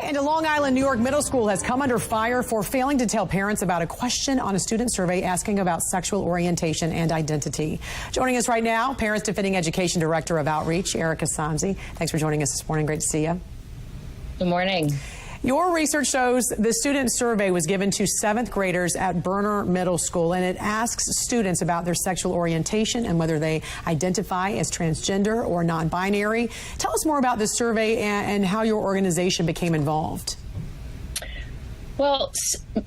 And a Long Island, New York middle school has come under fire for failing to tell parents about a question on a student survey asking about sexual orientation and identity. Joining us right now, Parents Defending Education Director of Outreach, Erika Sanzi. Thanks for joining us this morning. Great to see you. Good morning. Your research shows the student survey was given to 7th graders at Berner Middle School, and it asks students about their sexual orientation and whether they identify as transgender or non-binary. Tell us more about this survey and how your organization became involved. Well,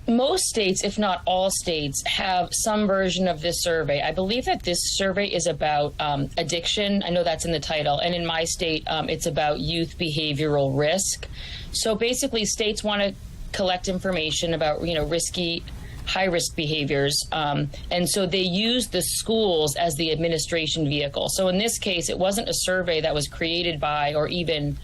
most states, if not all states, have some version of this survey. I believe that this survey is about addiction. I know that's in the title. And in my state, it's about youth behavioral risk. So basically, states want to collect information about, risky, high-risk behaviors. And so they use the schools as the administration vehicle. So in this case, it wasn't a survey that was created by or even,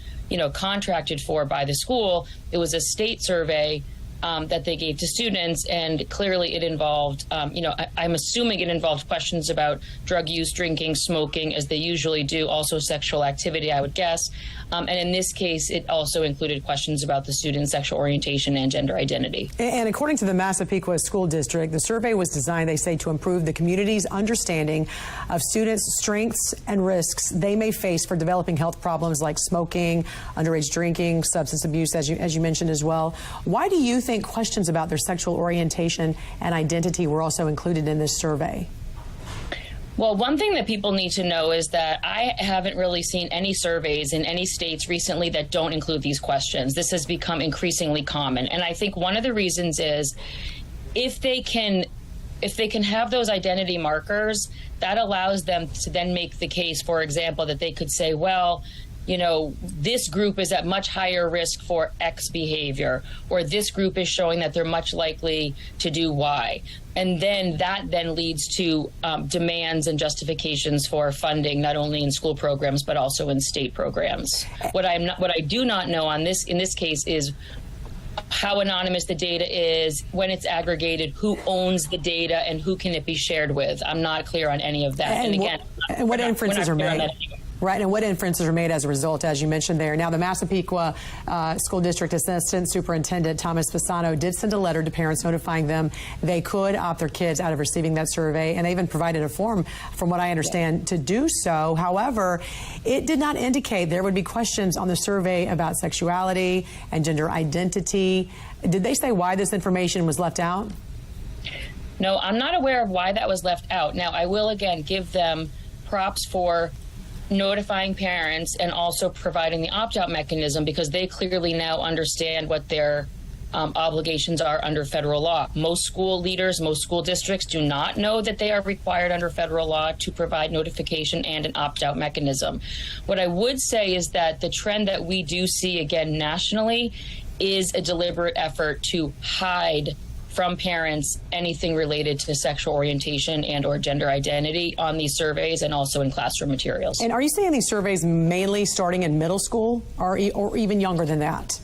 contracted for by the school. It was a state survey that they gave to students, and clearly it involved, I'm assuming it involved questions about drug use, drinking, smoking, as they usually do, also sexual activity, I would guess. And in this case, it also included questions about the student's sexual orientation and gender identity. And according to the Massapequa School District, the survey was designed, they say, to improve the community's understanding of students' strengths and risks they may face for developing health problems like smoking, underage drinking, substance abuse, as you mentioned as well. Why do you think questions about their sexual orientation and identity were also included in this survey? Well, one thing that people need to know is that I haven't really seen any surveys in any states recently that don't include these questions. This has become increasingly common. And I think one of the reasons is if they can have those identity markers, that allows them to then make the case, for example, that they could say, well, this group is at much higher risk for X behavior, or this group is showing that they're much likely to do Y. And then that then leads to demands and justifications for funding, not only in school programs, but also in state programs. What I do not know in this case is how anonymous the data is, when it's aggregated, who owns the data, and who can it be shared with. I'm not clear on any of that. And again, what inferences are made? Right, and what inferences are made as a result, as you mentioned there. Now, the Massapequa School District Assistant Superintendent Thomas Fasano did send a letter to parents notifying them they could opt their kids out of receiving that survey, and they even provided a form, from what I understand, to do so. However, it did not indicate there would be questions on the survey about sexuality and gender identity. Did they say why this information was left out? No, I'm not aware of why that was left out. Now, I will again give them props for notifying parents and also providing the opt-out mechanism, because they clearly now understand what their obligations are under federal law. Most school leaders, most school districts do not know that they are required under federal law to provide notification and an opt-out mechanism. What I would say is that the trend that we do see again nationally is a deliberate effort to hide from parents anything related to sexual orientation and or gender identity on these surveys and also in classroom materials. And are you seeing these surveys mainly starting in middle school or even younger than that?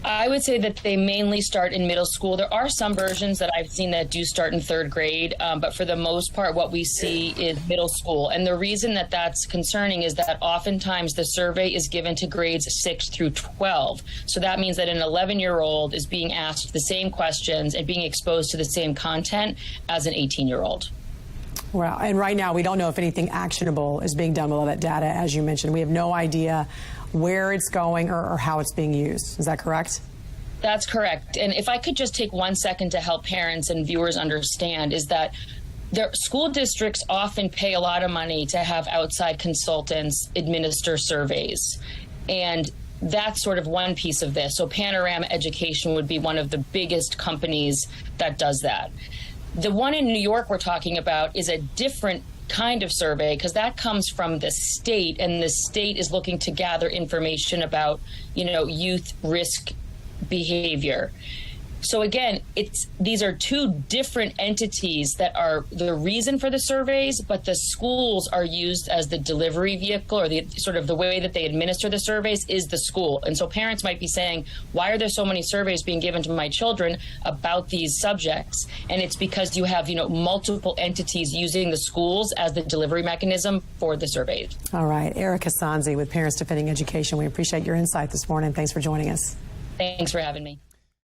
I would say that they mainly start in middle school. There are some versions that I've seen that do start in 3rd grade, but for the most part, what we see is middle school. And the reason that that's concerning is that oftentimes the survey is given to grades 6 through 12. So that means that an 11-year-old is being asked the same questions and being exposed to the same content as an 18-year-old. Well, and right now we don't know if anything actionable is being done with all that data, as you mentioned. We have no idea where it's going or how it's being used. Is that correct? That's correct. And if I could just take 1 second to help parents and viewers understand, is that their school districts often pay a lot of money to have outside consultants administer surveys. And that's sort of one piece of this. So Panorama Education would be one of the biggest companies that does that. The one in New York we're talking about is a different kind of survey, because that comes from the state, and the state is looking to gather information about, youth risk behavior. So again, these are two different entities that are the reason for the surveys, but the schools are used as the delivery vehicle, or the sort of the way that they administer the surveys is the school. And so parents might be saying, why are there so many surveys being given to my children about these subjects? And it's because you have, multiple entities using the schools as the delivery mechanism for the surveys. All right. Erika Sanzi with Parents Defending Education. We appreciate your insight this morning. Thanks for joining us. Thanks for having me.